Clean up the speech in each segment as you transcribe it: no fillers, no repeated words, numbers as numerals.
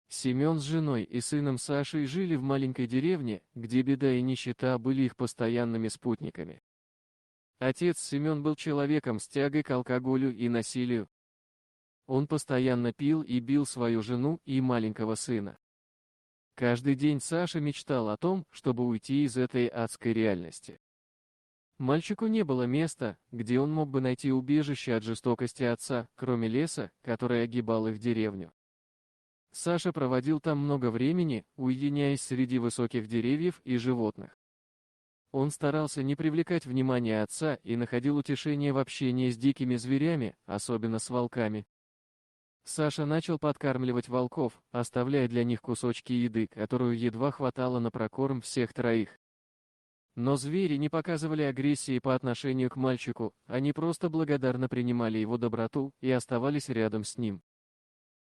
Семен с женой и сыном Сашей жили в маленькой деревне, где беда и нищета были их постоянными спутниками. Отец Семен был человеком с тягой к алкоголю и насилию. Он постоянно пил и бил свою жену и маленького сына. Каждый день Саша мечтал о том, чтобы уйти из этой адской реальности. Мальчику не было места, где он мог бы найти убежище от жестокости отца, кроме леса, который огибал их деревню. Саша проводил там много времени, уединяясь среди высоких деревьев и животных. Он старался не привлекать внимания отца и находил утешение в общении с дикими зверями, особенно с волками. Саша начал подкармливать волков, оставляя для них кусочки еды, которую едва хватало на прокорм всех троих. Но звери не показывали агрессии по отношению к мальчику, они просто благодарно принимали его доброту и оставались рядом с ним.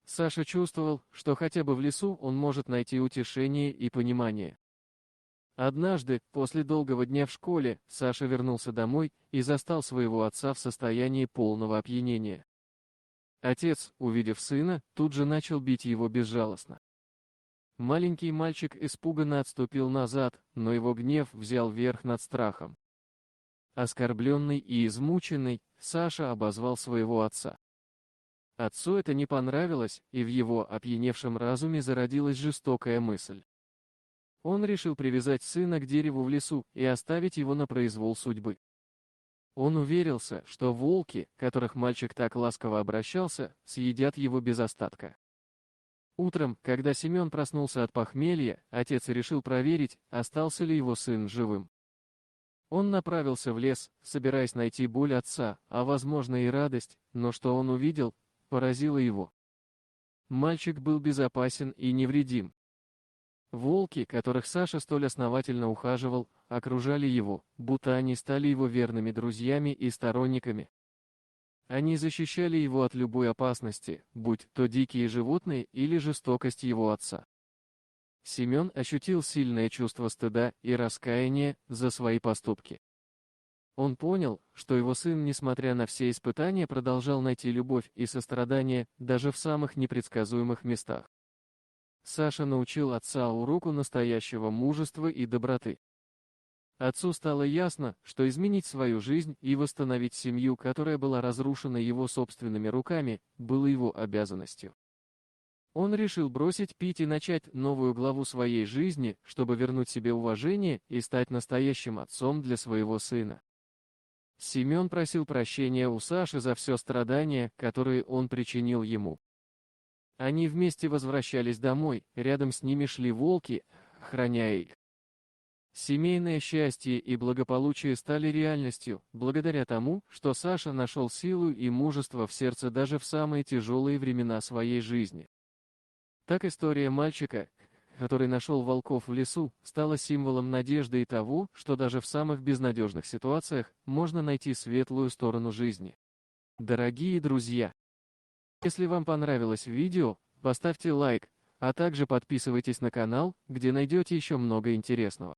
Саша чувствовал, что хотя бы в лесу он может найти утешение и понимание. Однажды, после долгого дня в школе, Саша вернулся домой и застал своего отца в состоянии полного опьянения. Отец, увидев сына, тут же начал бить его безжалостно. Маленький мальчик испуганно отступил назад, но его гнев взял верх над страхом. Оскорбленный и измученный, Саша обозвал своего отца. Отцу это не понравилось, и в его опьяневшем разуме зародилась жестокая мысль. Он решил привязать сына к дереву в лесу и оставить его на произвол судьбы. Он уверился, что волки, которых мальчик так ласково обращался, съедят его без остатка. Утром, когда Семен проснулся от похмелья, отец решил проверить, остался ли его сын живым. Он направился в лес, собираясь найти боль отца, а возможно и радость, но что он увидел, поразило его. Мальчик был безопасен и невредим. Волки, которых Саша столь основательно ухаживал, окружали его, будто они стали его верными друзьями и сторонниками. Они защищали его от любой опасности, будь то дикие животные или жестокость его отца. Семен ощутил сильное чувство стыда и раскаяния за свои поступки. Он понял, что его сын, несмотря на все испытания, продолжал найти любовь и сострадание даже в самых непредсказуемых местах. Саша научил отца уроку настоящего мужества и доброты. Отцу стало ясно, что изменить свою жизнь и восстановить семью, которая была разрушена его собственными руками, было его обязанностью. Он решил бросить пить и начать новую главу своей жизни, чтобы вернуть себе уважение и стать настоящим отцом для своего сына. Семен просил прощения у Саши за все страдания, которые он причинил ему. Они вместе возвращались домой, рядом с ними шли волки, охраняя их. Семейное счастье и благополучие стали реальностью, благодаря тому, что Саша нашел силу и мужество в сердце даже в самые тяжелые времена своей жизни. Так история мальчика, который нашел волков в лесу, стала символом надежды и того, что даже в самых безнадежных ситуациях можно найти светлую сторону жизни. Дорогие друзья, если вам понравилось видео, поставьте лайк, а также подписывайтесь на канал, где найдете еще много интересного.